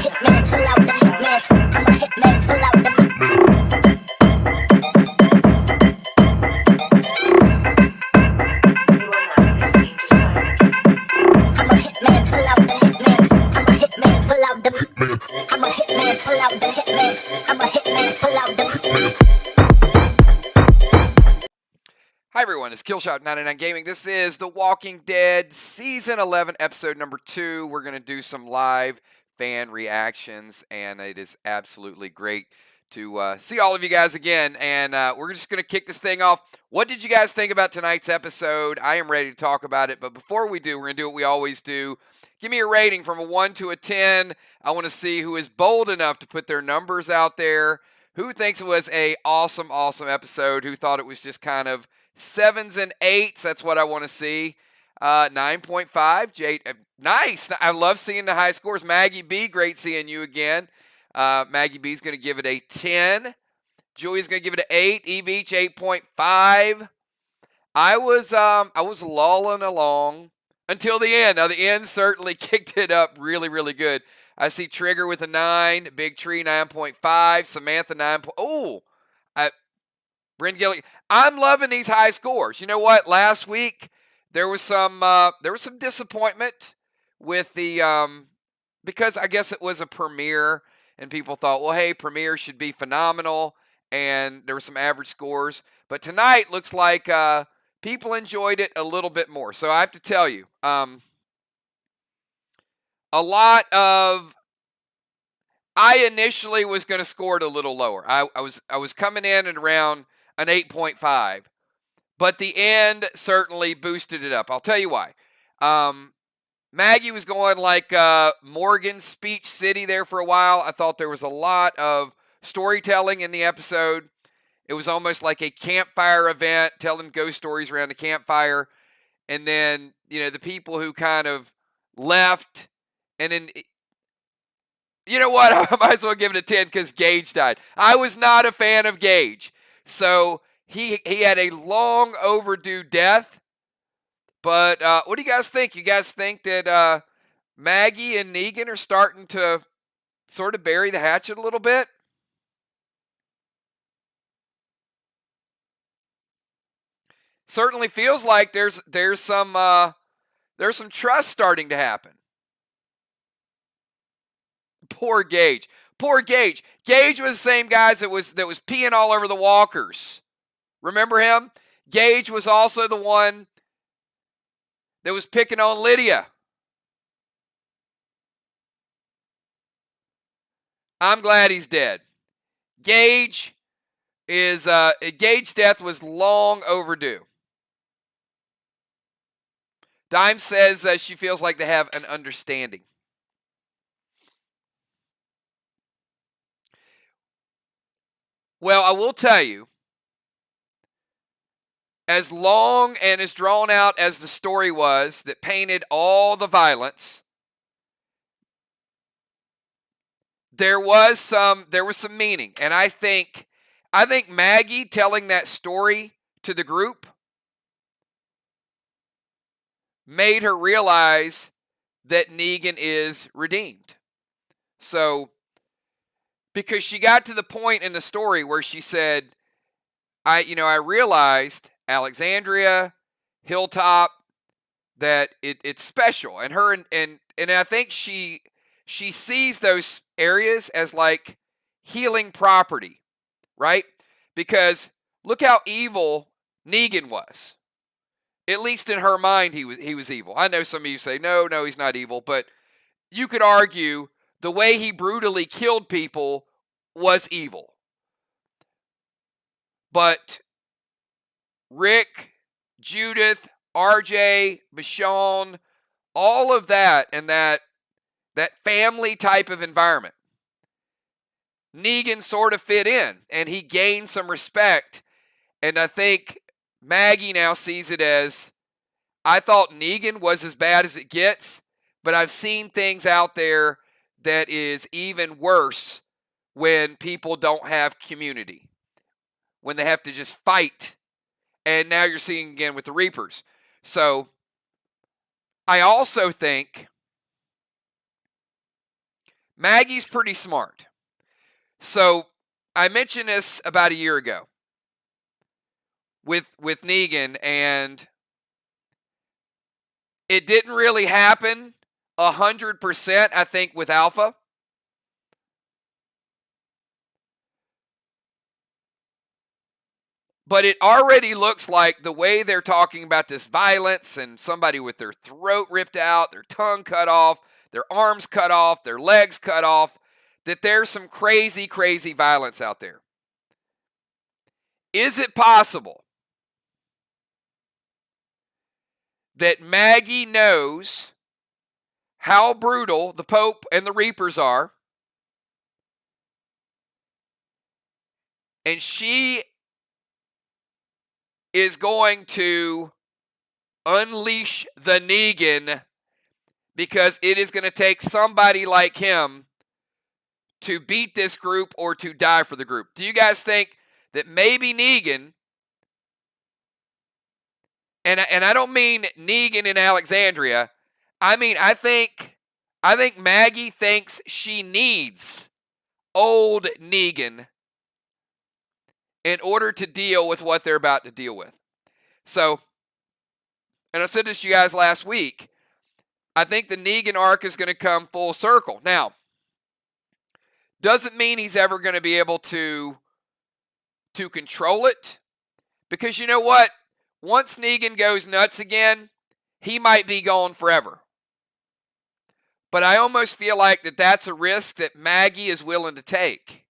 hitman, pull out the hitman. I'm a hitman, pull out the hitman. I'm a hitman, pull out the hitman. I'm a hitman, pull out the hitman. I'm a hitman, pull out the hitman. I'm a hitman, pull out the hitman. Hi everyone, it's Killshot99 Gaming. This is The Walking Dead Season 11, Episode number 2. We're going to do some live fan reactions, and it is absolutely great to see all of you guys again. And we're just going to kick this thing off. What did you guys think about tonight's episode? I am ready to talk about it, but before we do, we're going to do what we always do. Give me a rating from a 1 to a 10. I want to see who is bold enough to put their numbers out there. Who thinks it was a awesome episode? Who thought it was just kind of 7s and 8s? That's what I want to see. 9.5. Jade, nice. I love seeing the high scores. Maggie B, great seeing you again. Maggie B is going to give it a 10. Julia's going to give it an 8. E Beach 8.5. I was lolling along until the end. Now the end certainly kicked it up really good. I see Trigger with a 9, Big Tree 9.5, Samantha 9. Bryn Gilligan. I'm loving these high scores. You know what? Last week there was some disappointment with the because I guess it was a premiere and people thought, well, hey, premiere should be phenomenal, and there were some average scores. But tonight looks like people enjoyed it a little bit more. So I have to tell you, a lot of. I initially was going to score it a little lower. I was coming in at around an 8.5, but the end certainly boosted it up. I'll tell you why. Maggie was going like Morgan Speech City there for a while. I thought there was a lot of storytelling in the episode. It was almost like a campfire event, telling ghost stories around the campfire. And then, the people who kind of left, and then, you know what? I might as well give it a 10 because Gage died. I was not a fan of Gage. So he had a long overdue death. But what do you guys think? You guys think that Maggie and Negan are starting to sort of bury the hatchet a little bit? Certainly feels like there's some trust starting to happen. Poor Gage. Poor Gage. Gage was the same guy that was peeing all over the walkers. Remember him? Gage was also the one that was picking on Lydia. I'm glad he's dead. Gage's death was long overdue. Dime says she feels like they have an understanding. Well, I will tell you, as long and as drawn out as the story was that painted all the violence, there was some meaning. And I think Maggie telling that story to the group made her realize that Negan is redeemed. So, because she got to the point in the story where she said, I realized Alexandria, Hilltop, that it's special. And her and I think she sees those areas as like healing property, right? Because look how evil Negan was. At least in her mind, he was evil. I know some of you say, no, he's not evil. But you could argue the way he brutally killed people was evil. But Rick, Judith, RJ, Michonne, all of that and that family type of environment, Negan sort of fit in, and he gained some respect. And I think Maggie now sees it as, I thought Negan was as bad as it gets, but I've seen things out there that is even worse when people don't have community, when they have to just fight. And now you're seeing again with the Reapers. So I also think Maggie's pretty smart. So I mentioned this about a year ago with Negan, and it didn't really happen 100%, I think, with Alpha. But it already looks like the way they're talking about this violence and somebody with their throat ripped out, their tongue cut off, their arms cut off, their legs cut off, that there's some crazy, crazy violence out there. Is it possible that Maggie knows how brutal the Pope and the Reapers are, and she is going to unleash the Negan because it is going to take somebody like him to beat this group or to die for the group? Do you guys think that maybe Negan, and I don't mean Negan in Alexandria, I think Maggie thinks she needs old Negan in order to deal with what they're about to deal with. So, and I said this to you guys last week, I think the Negan arc is going to come full circle. Now, doesn't mean he's ever going to be able to control it, because you know what? Once Negan goes nuts again, he might be gone forever. But I almost feel like that's a risk that Maggie is willing to take.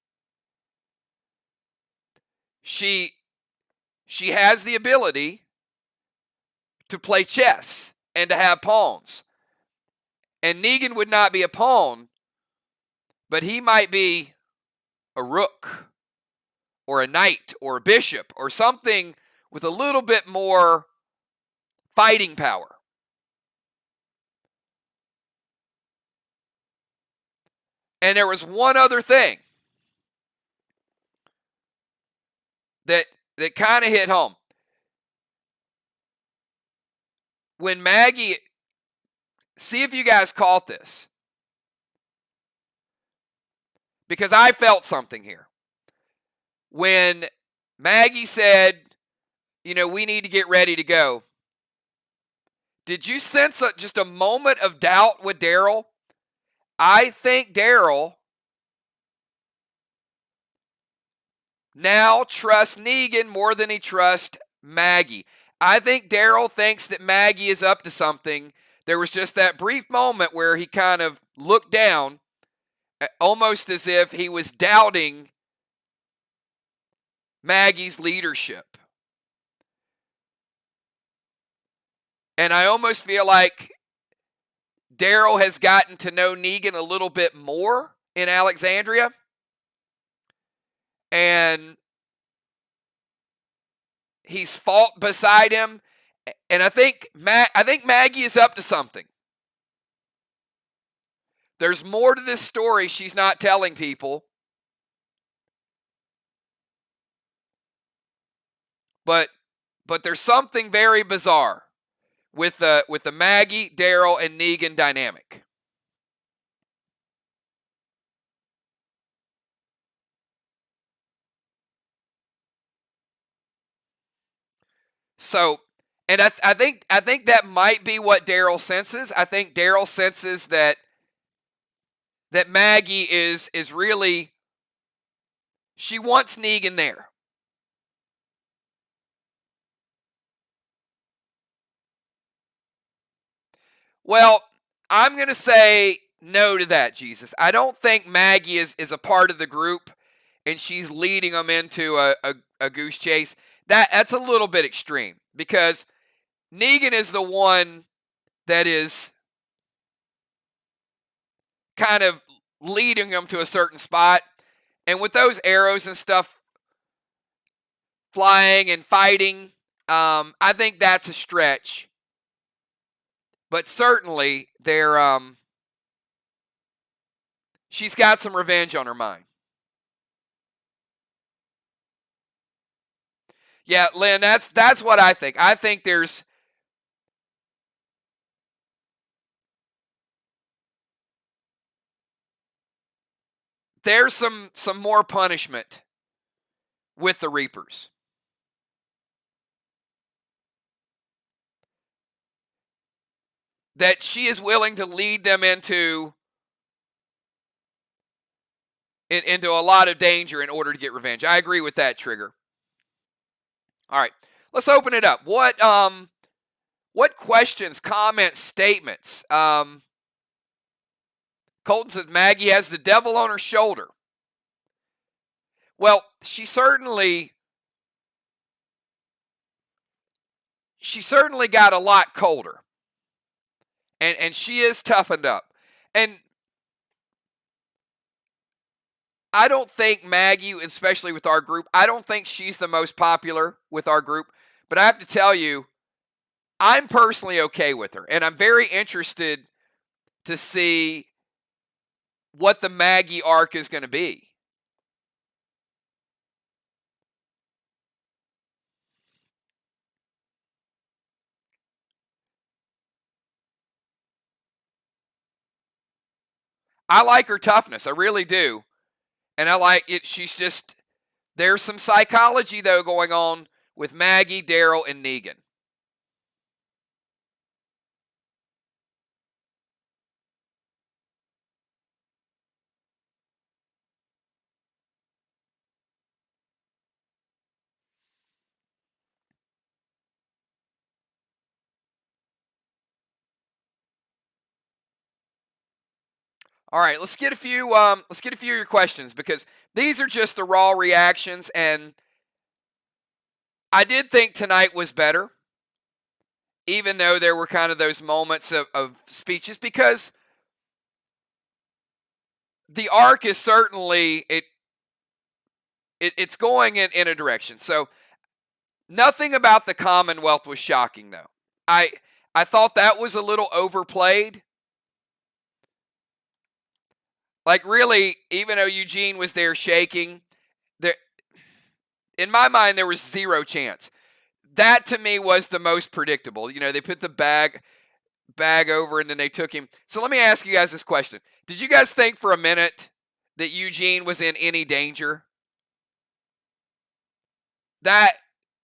She has the ability to play chess and to have pawns. And Negan would not be a pawn, but he might be a rook or a knight or a bishop or something with a little bit more fighting power. And there was one other thing that kind of hit home. When Maggie, see if you guys caught this, because I felt something here. When Maggie said, you know, we need to get ready to go, did you sense just a moment of doubt with Daryl? I think Daryl now trusts Negan more than he trusts Maggie. I think Daryl thinks that Maggie is up to something. There was just that brief moment where he kind of looked down, almost as if he was doubting Maggie's leadership. And I almost feel like Daryl has gotten to know Negan a little bit more in Alexandria. And he's fought beside him. And I think Maggie is up to something. There's more to this story she's not telling people. But there's something very bizarre with the Maggie, Daryl, and Negan dynamic. So, and I think that might be what Daryl senses. I think Daryl senses that Maggie is really, she wants Negan there. Well, I'm going to say no to that, Jesus. I don't think Maggie is a part of the group and she's leading them into a goose chase. That's a little bit extreme, because Negan is the one that is kind of leading them to a certain spot. And with those arrows and stuff flying and fighting, I think that's a stretch. But certainly, she's got some revenge on her mind. Yeah, Lynn, that's what I think. I think there's there's some more punishment with the Reapers. That she is willing to lead them into a lot of danger in order to get revenge. I agree with that, Trigger. All right, let's open it up. What questions, comments, statements? Colton says Maggie has the devil on her shoulder. Well, she certainly got a lot colder. And she is toughened up. And I don't think Maggie, especially with our group, I don't think she's the most popular with our group. But I have to tell you, I'm personally okay with her. And I'm very interested to see what the Maggie arc is going to be. I like her toughness. I really do. And I like it. There's some psychology, though, going on with Maggie, Daryl, and Negan. All right, let's get a few of your questions, because these are just the raw reactions, and I did think tonight was better, even though there were kind of those moments of speeches, because the arc is certainly it's going in a direction. So nothing about the Commonwealth was shocking, though. I thought that was a little overplayed. Like, really, even though Eugene was there shaking, in my mind, there was zero chance. That, to me, was the most predictable. You know, they put the bag over, and then they took him. So let me ask you guys this question. Did you guys think for a minute that Eugene was in any danger? That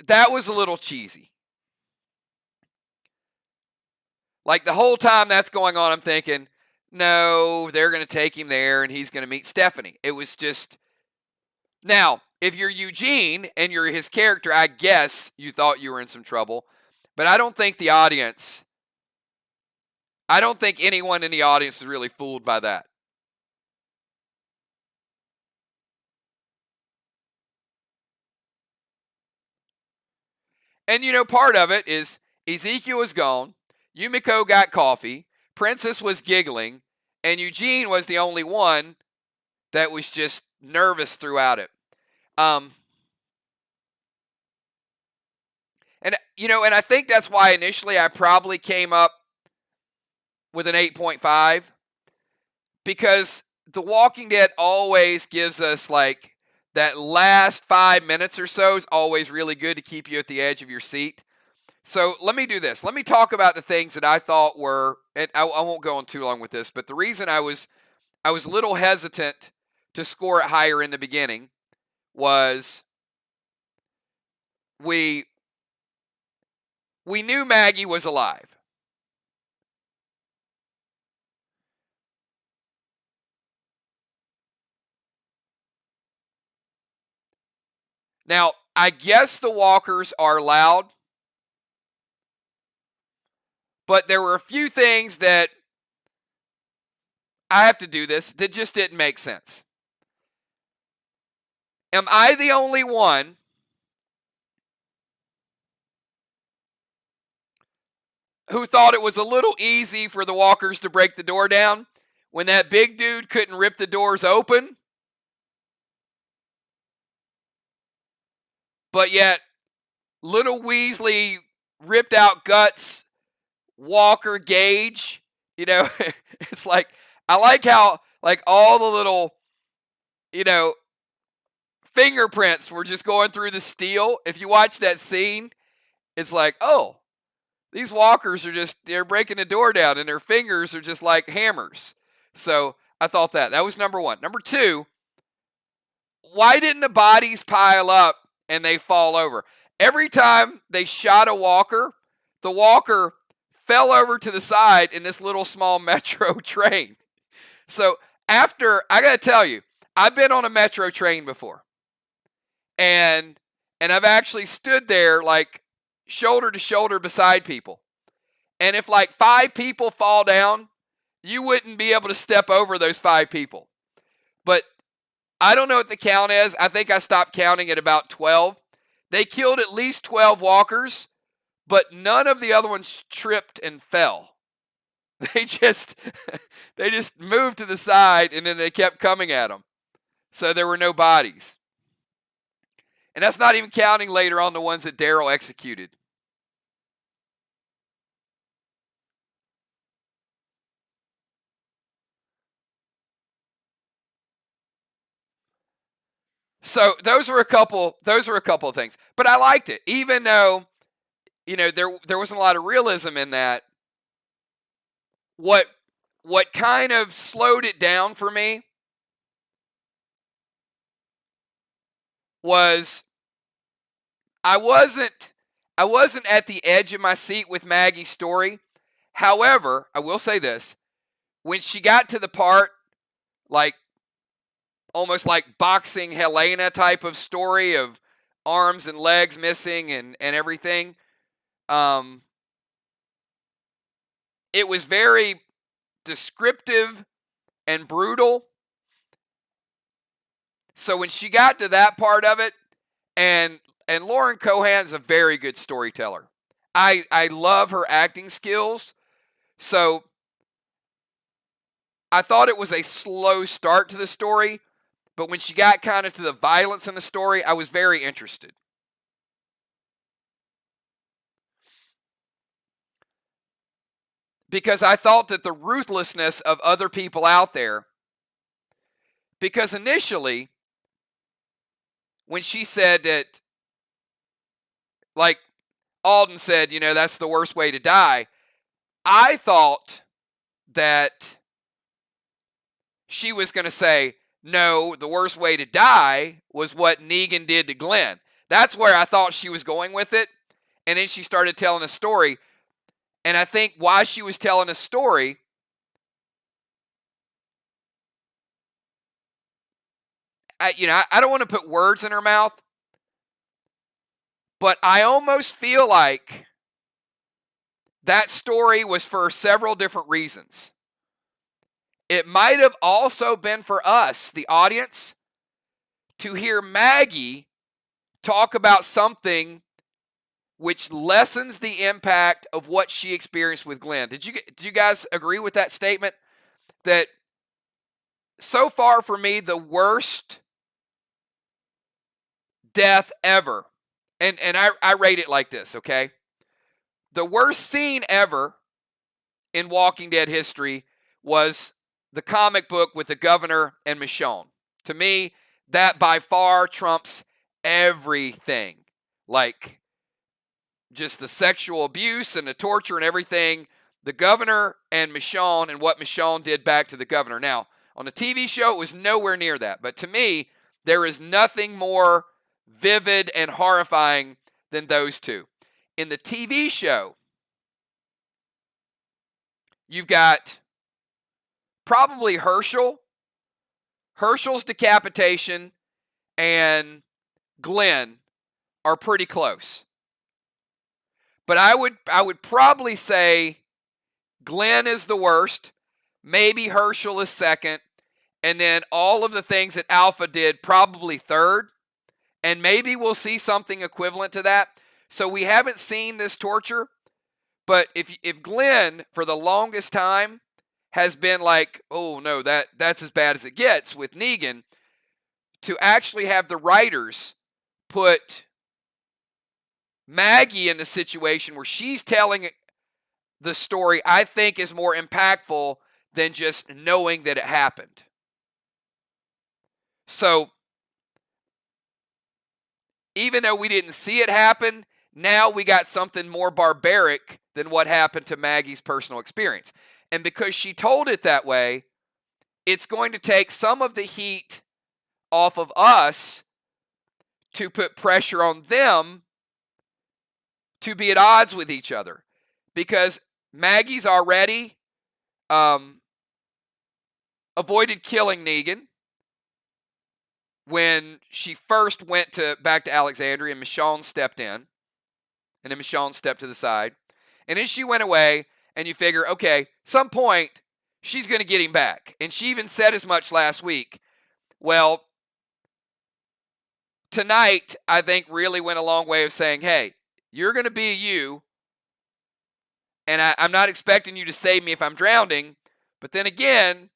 was a little cheesy. Like, the whole time that's going on, I'm thinking, no, they're going to take him there and he's going to meet Stephanie. It was just... Now, if you're Eugene and you're his character, I guess you thought you were in some trouble. But I don't think anyone in the audience is really fooled by that. And, you know, part of it is Ezekiel was gone, Yumiko got coffee, Princess was giggling, and Eugene was the only one that was just nervous throughout it. And, you know, and I think that's why initially I probably came up with an 8.5, because The Walking Dead always gives us, like, that last 5 minutes or so is always really good to keep you at the edge of your seat. So let me do this. Let me talk about the things that I thought were, and I won't go on too long with this, but the reason I was a little hesitant to score it higher in the beginning was we knew Maggie was alive. Now, I guess the walkers are loud, but there were a few things that I have to do this that just didn't make sense. Am I the only one who thought it was a little easy for the walkers to break the door down when that big dude couldn't rip the doors open? But yet, little Weasley ripped out Guts, Walker, Gage. You know, it's like, I like how, like, all the little, you know, fingerprints were just going through the steel. If you watch that scene, it's like, oh, these walkers are they're breaking the door down, and their fingers are just like hammers. So I thought that was number one. Number two, why didn't the bodies pile up and they fall over? Every time they shot a walker, the walker fell over to the side in this little small metro train. So I got to tell you, I've been on a metro train before. And I've actually stood there like shoulder to shoulder beside people. And if like 5 people fall down, you wouldn't be able to step over those 5 people. But I don't know what the count is. I think I stopped counting at about 12. They killed at least 12 walkers, but none of the other ones tripped and fell. They just moved to the side, and then they kept coming at them. So there were no bodies. And that's not even counting later on the ones that Daryl executed. So those were a couple of things. But I liked it. Even though, there wasn't a lot of realism in that. What kind of slowed it down for me was I wasn't at the edge of my seat with Maggie's story. However, I will say this. When she got to the part, like, almost like boxing Helena type of story of arms and legs missing and everything, it was very descriptive and brutal. So when she got to that part of it, and Lauren Cohan's a very good storyteller. I love her acting skills. So I thought it was a slow start to the story, but when she got kind of to the violence in the story, I was very interested. Because I thought that the ruthlessness of other people out there, because initially, when she said that, like Alden said, that's the worst way to die, I thought that she was going to say, no, the worst way to die was what Negan did to Glenn. That's where I thought she was going with it. And then she started telling a story. And I think while she was telling a story, I don't want to put words in her mouth, but I almost feel like that story was for several different reasons. It might have also been for us, the audience, to hear Maggie talk about something which lessens the impact of what she experienced with Glenn. Did you guys agree with that statement? That so far for me, the worst death ever, and I rate it like this, okay? The worst scene ever in Walking Dead history was the comic book with the governor and Michonne. To me, that by far trumps everything. Like, just the sexual abuse and the torture and everything. The governor and Michonne and what Michonne did back to the governor. Now, on the TV show, it was nowhere near that. But to me, there is nothing more vivid and horrifying than those two. In the TV show, you've got probably Herschel's decapitation and Glenn are pretty close. But I would probably say Glenn is the worst, maybe Herschel is second, and then all of the things that Alpha did probably third, and maybe we'll see something equivalent to that. So we haven't seen this torture, but if Glenn for the longest time has been like, oh no, that's as bad as it gets with Negan, to actually have the writers put Maggie in the situation where she's telling the story, I think is more impactful than just knowing that it happened. So, even though we didn't see it happen, now we got something more barbaric than what happened to Maggie's personal experience. And because she told it that way, it's going to take some of the heat off of us to put pressure on them to be at odds with each other. Because Maggie's already avoided killing Negan when she first went back to Alexandria, and Michonne stepped in. And then Michonne stepped to the side. And then she went away, and you figure, okay, some point, she's going to get him back. And she even said as much last week. Well, tonight, I think, really went a long way of saying, hey, you're going to be you, and I'm not expecting you to save me if I'm drowning. But then again,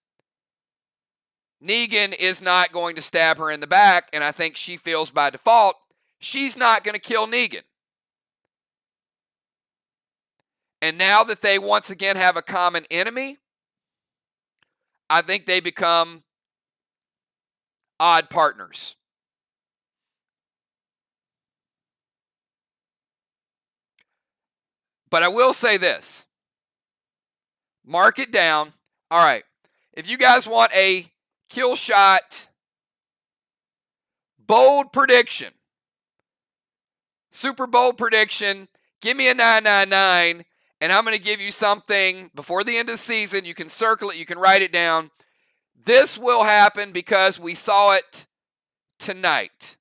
Negan is not going to stab her in the back, and I think she feels by default she's not going to kill Negan. And now that they once again have a common enemy, I think they become odd partners. But I will say this. Mark it down. All right. If you guys want a kill shot, bold prediction, super bold prediction, give me a 999, and I'm going to give you something before the end of the season. You can circle it. You can write it down. This will happen because we saw it tonight.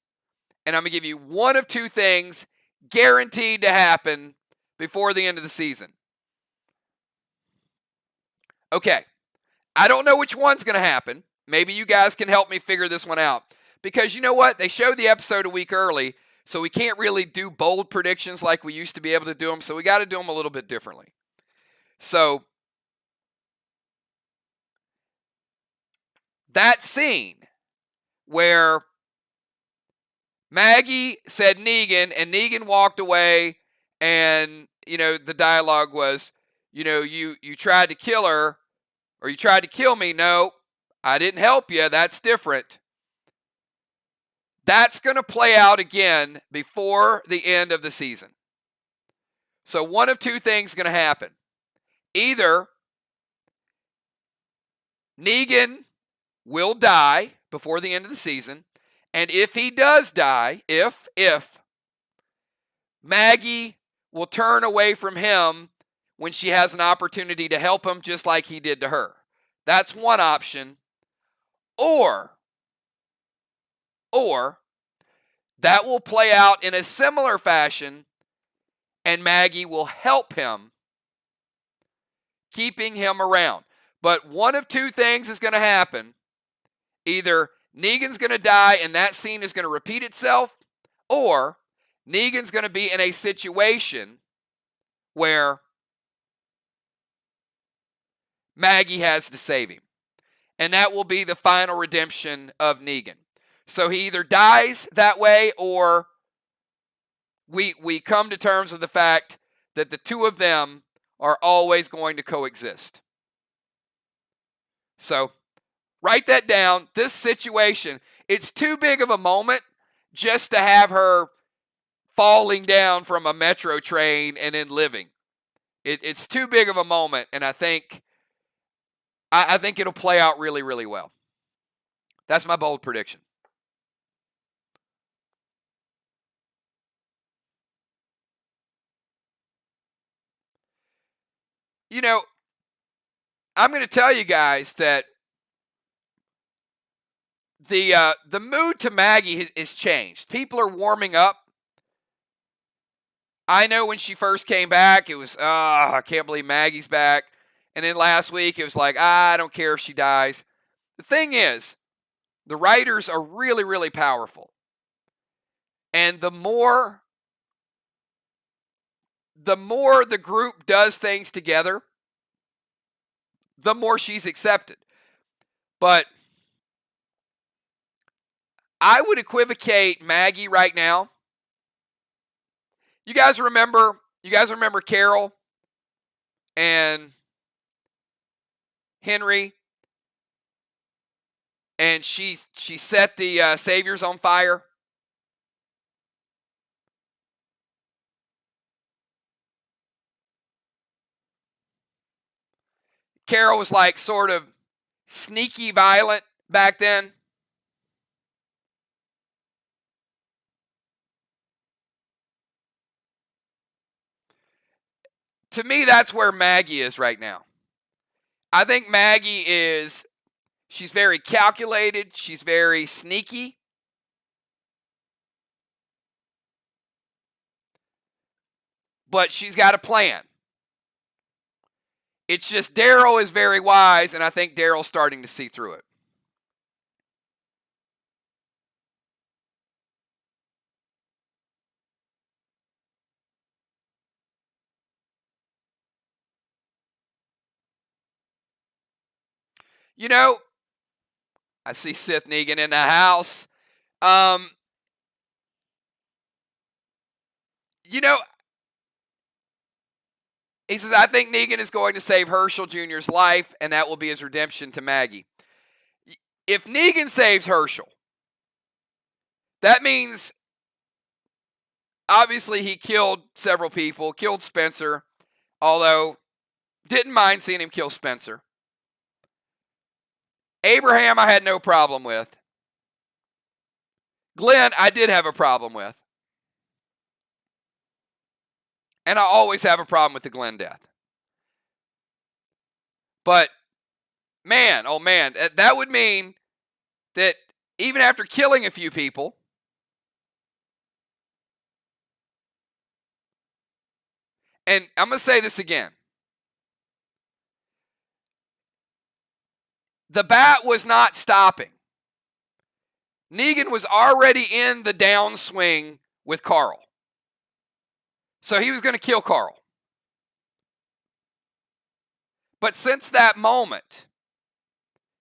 And I'm going to give you one of two things guaranteed to happen before the end of the season. Okay. I don't know which one's going to happen. Maybe you guys can help me figure this one out. Because you know what? They showed the episode a week early, so we can't really do bold predictions like we used to be able to do them, so we got to do them a little bit differently. So, that scene where Maggie said Negan, and Negan walked away, and, the dialogue was, you tried to kill her, or you tried to kill me. No, I didn't help you. That's different. That's going to play out again before the end of the season. So one of two things is going to happen. Either Negan will die before the end of the season, and if he does die, if Maggie will turn away from him when she has an opportunity to help him, just like he did to her. That's one option. Or that will play out in a similar fashion, and Maggie will help him, keeping him around. But one of two things is going to happen. Either Negan's going to die and that scene is going to repeat itself, or Negan's going to be in a situation where Maggie has to save him. And that will be the final redemption of Negan. So he either dies that way, or we come to terms with the fact that the two of them are always going to coexist. So write that down. This situation, it's too big of a moment just to have her falling down from a metro train and then living. It's too big of a moment, and I think it'll play out really, really well. That's my bold prediction. I'm going to tell you guys that the mood to Maggie has changed. People are warming up. I know when she first came back, it was, I can't believe Maggie's back. And then last week, it was like, I don't care if she dies. The thing is, the writers are really, really powerful. And the more the group does things together, the more she's accepted. But I would equivocate Maggie right now. You guys remember Carol and Henry, and she set the Saviors on fire. Carol was like sort of sneaky violent back then. To me, that's where Maggie is right now. I think Maggie is, she's very calculated. She's very sneaky. But she's got a plan. It's just Daryl is very wise, and I think Daryl's starting to see through it. You know, I see Sith Negan in the house. You know, he says, I think Negan is going to save Herschel Jr.'s life, and that will be his redemption to Maggie. If Negan saves Herschel, that means obviously he killed several people, killed Spencer, although didn't mind seeing him kill Spencer. Abraham, I had no problem with. Glenn, I did have a problem with. And I always have a problem with the Glenn death. But, man, oh man, that would mean that even after killing a few people, and I'm going to say this again, the bat was not stopping. Negan was already in the downswing with Carl. So he was going to kill Carl. But since that moment,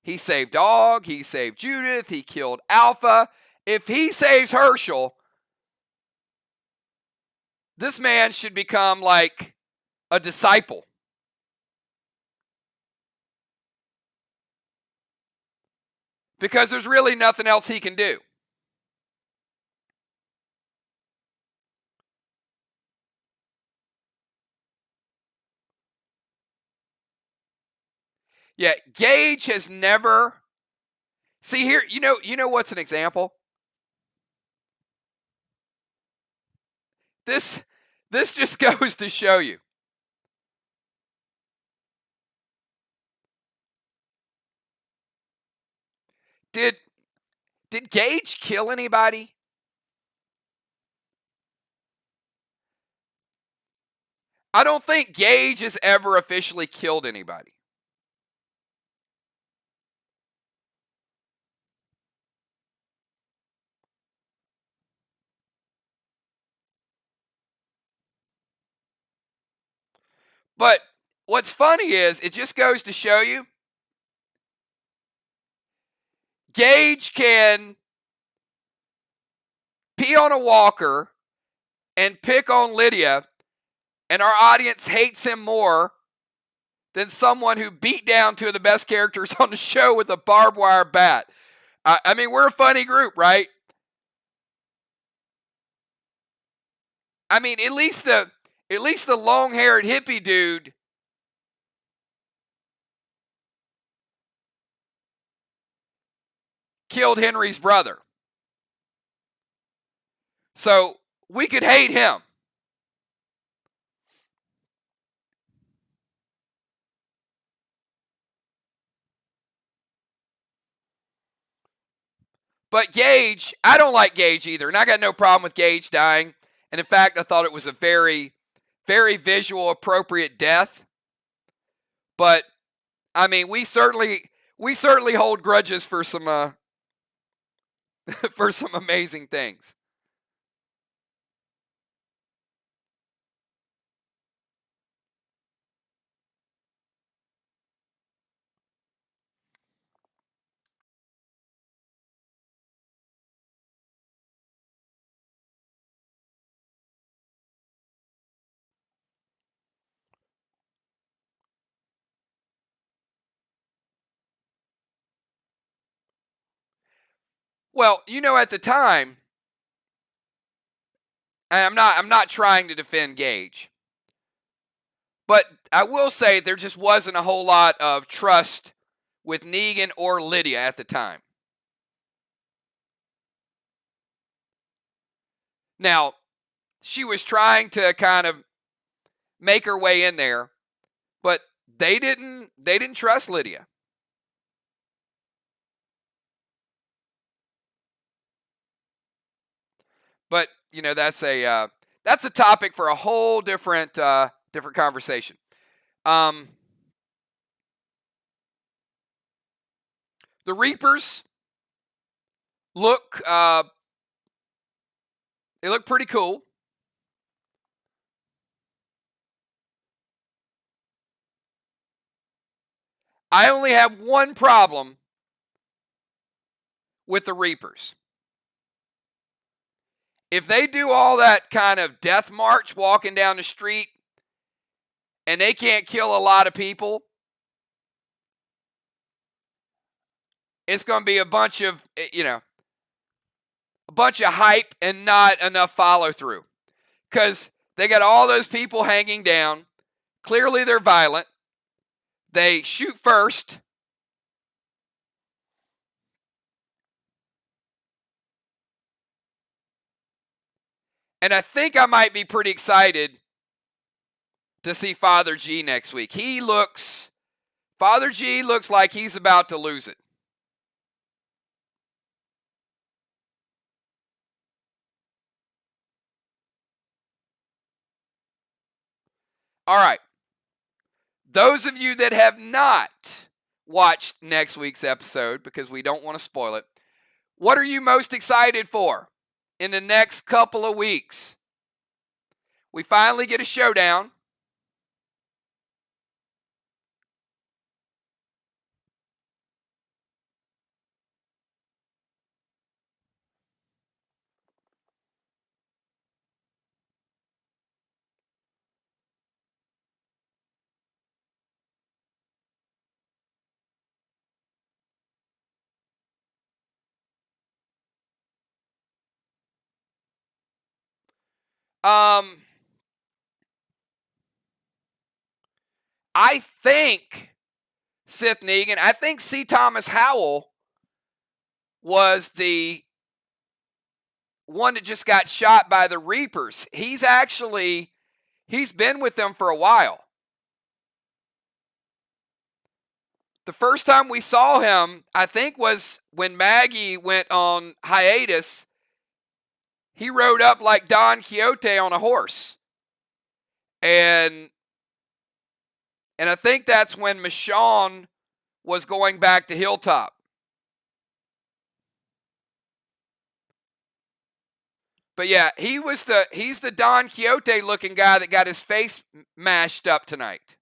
he saved Dog, he saved Judith, he killed Alpha. If he saves Herschel, this man should become like a disciple. Because there's really nothing else he can do. Yeah, Gage has never. See here, you know what's an example? This just goes to show you. Did Gage kill anybody? I don't think Gage has ever officially killed anybody. But what's funny is, it just goes to show you, Gage can pee on a walker and pick on Lydia, and our audience hates him more than someone who beat down two of the best characters on the show with a barbed wire bat. I mean, we're a funny group, right? I mean, at least the long-haired hippie dude killed Henry's brother. So we could hate him. But Gage, I don't like Gage either. And I got no problem with Gage dying. And in fact, I thought it was a very, very visual, appropriate death. But, I mean, we certainly hold grudges for some for some amazing things. Well, at the time, I'm not trying to defend Gage. But I will say there just wasn't a whole lot of trust with Negan or Lydia at the time. Now, she was trying to kind of make her way in there, but they didn't trust Lydia. But that's a topic for a whole different conversation. The Reapers look they look pretty cool. I only have one problem with the Reapers. If they do all that kind of death march walking down the street and they can't kill a lot of people, it's going to be a bunch of hype and not enough follow through. Because they got all those people hanging down. Clearly they're violent. They shoot first. And I think I might be pretty excited to see Father G next week. Father G looks like he's about to lose it. All right. Those of you that have not watched next week's episode, because we don't want to spoil it, what are you most excited for in the next couple of weeks? We finally get a showdown. I think Sith Negan, I think C. Thomas Howell was the one that just got shot by the Reapers. He's been with them for a while. The first time we saw him, I think, was when Maggie went on hiatus. He rode up like Don Quixote on a horse. And I think that's when Michonne was going back to Hilltop. But yeah, he's the Don Quixote looking guy that got his face mashed up tonight.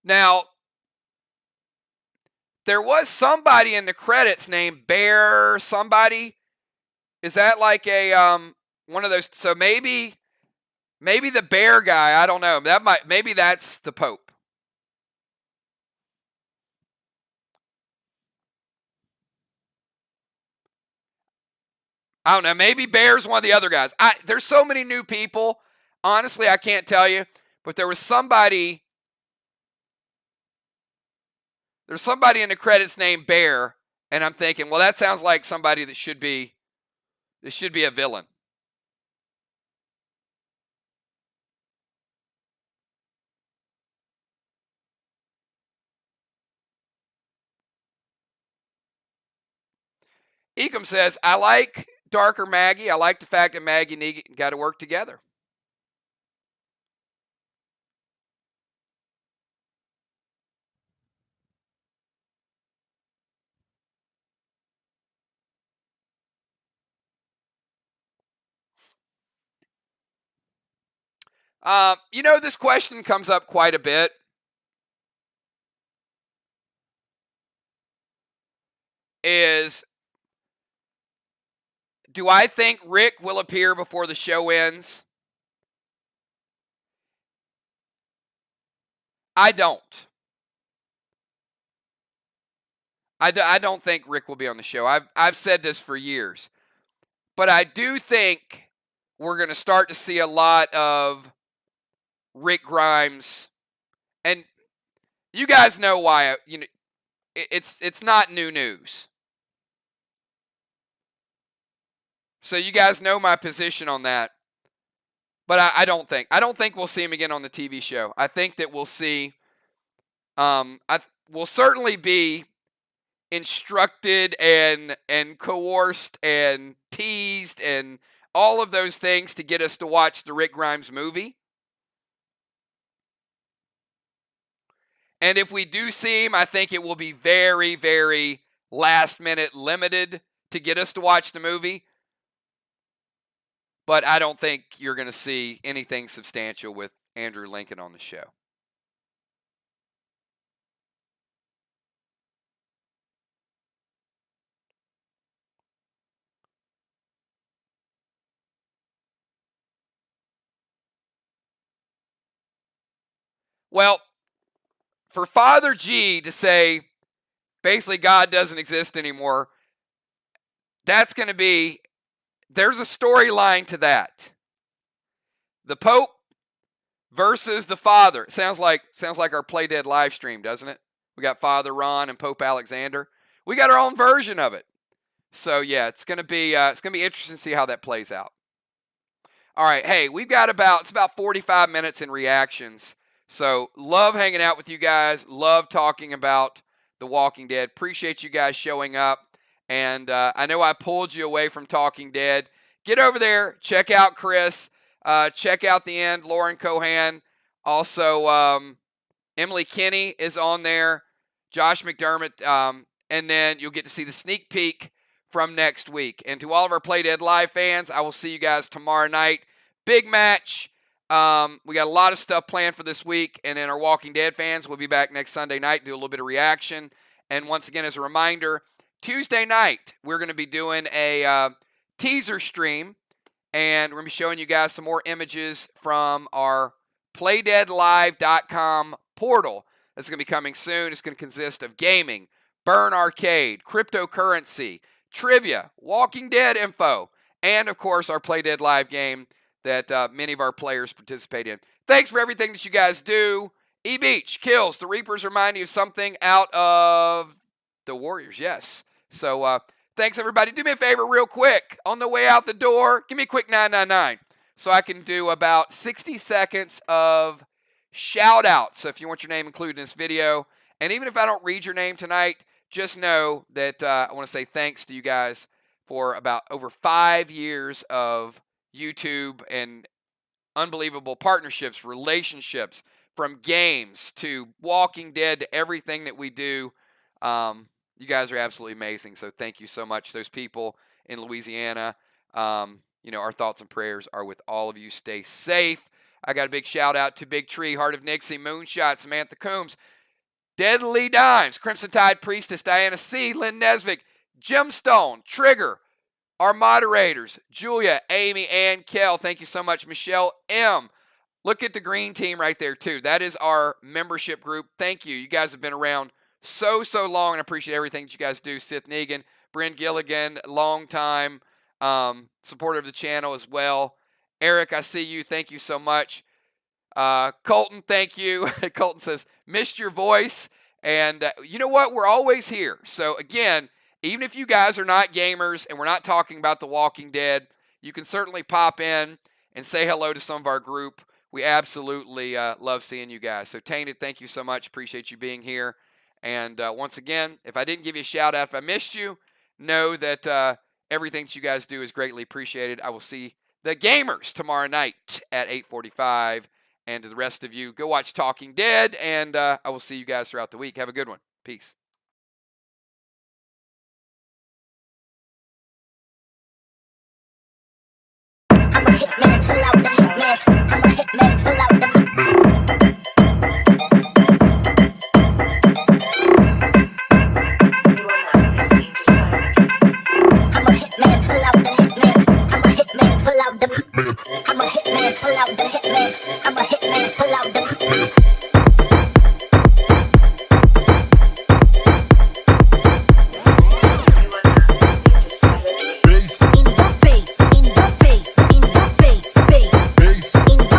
Now, there was somebody in the credits named Bear somebody. Is that like a one of those? So maybe the bear guy, I don't know. Maybe that's the Pope. I don't know. Maybe Bear's one of the other guys. There's so many new people. Honestly, I can't tell you. But there was somebody. There's somebody in the credits named Bear, and I'm thinking, well, that sounds like somebody that should be a villain. Ecom says, I like Darker Maggie. I like the fact that Maggie and Negan got to work together. This question comes up quite a bit. Is, do I think Rick will appear before the show ends? I don't. I don't think Rick will be on the show. I've said this for years. But I do think we're going to start to see a lot of Rick Grimes. And you guys know why. It's not new news. So you guys know my position on that. But I don't think we'll see him again on the TV show. I think that we'll see. We'll certainly be instructed and coerced and teased and all of those things to get us to watch the Rick Grimes movie. And if we do see him, I think it will be very, very last minute limited to get us to watch the movie. But I don't think you're going to see anything substantial with Andrew Lincoln on the show. Well, for Father G to say basically God doesn't exist anymore, that's going to be, there's a storyline to that. The Pope versus the Father. It sounds like our Play Dead live stream, doesn't it? We got Father Ron and Pope Alexander. We got our own version of it. So yeah, it's going to be interesting to see how that plays out. All right, hey, it's about 45 minutes in reactions. So love hanging out with you guys. Love talking about The Walking Dead. Appreciate you guys showing up. And I know I pulled you away from Talking Dead. Get over there. Check out Chris. Check out The End. Lauren Cohan. Also, Emily Kinney is on there. Josh McDermott. And then you'll get to see the sneak peek from next week. And to all of our Play Dead Live fans, I will see you guys tomorrow night. Big match. We got a lot of stuff planned for this week, and then our Walking Dead fans will be back next Sunday night, do a little bit of reaction. And once again, as a reminder, Tuesday night, we're going to be doing a teaser stream, and we're going to be showing you guys some more images from our playdeadlive.com portal. That's going to be coming soon. It's going to consist of gaming, Burn Arcade, cryptocurrency, trivia, Walking Dead info, and, of course, our Play Dead Live game that many of our players participate in. Thanks for everything that you guys do. E-Beach, Kills, the Reapers remind you of something out of the Warriors, yes. So thanks, everybody. Do me a favor real quick. On the way out the door, give me a quick 999 so I can do about 60 seconds of shout-outs. So if you want your name included in this video, and even if I don't read your name tonight, just know that I want to say thanks to you guys for about over 5 years of YouTube and unbelievable partnerships, relationships, from games to Walking Dead to everything that we do. You guys are absolutely amazing. So thank you so much. Those people in Louisiana, our thoughts and prayers are with all of you. Stay safe. I got a big shout out to Big Tree, Heart of Nixie, Moonshot, Samantha Coombs, Deadly Dimes, Crimson Tide Priestess, Diana C., Lynn Nesvik, Gemstone, Trigger, our moderators, Julia, Amy, and Kel. Thank you so much, Michelle M. Look at the green team right there, too. That is our membership group. Thank you. You guys have been around so long, and I appreciate everything that you guys do. Sith Negan, Bryn Gilligan, long time supporter of the channel as well. Eric, I see you. Thank you so much. Colton, thank you. Colton says, missed your voice. And you know what? We're always here. So, again, even if you guys are not gamers and we're not talking about The Walking Dead, you can certainly pop in and say hello to some of our group. We absolutely love seeing you guys. So, Tainted, thank you so much. Appreciate you being here. And once again, if I didn't give you a shout out, if I missed you, know that everything that you guys do is greatly appreciated. I will see the gamers tomorrow night at 8:45. And to the rest of you, go watch Talking Dead, and I will see you guys throughout the week. Have a good one. Peace. I'm a hitman, pull out the hitman. I'm a hitman, pull out the hitman. I'm a hitman, pull out the hitman. I'm a hitman, pull out the hitman. I'm a hitman, pull out the hitman. I'm a hitman, pull out the hitman.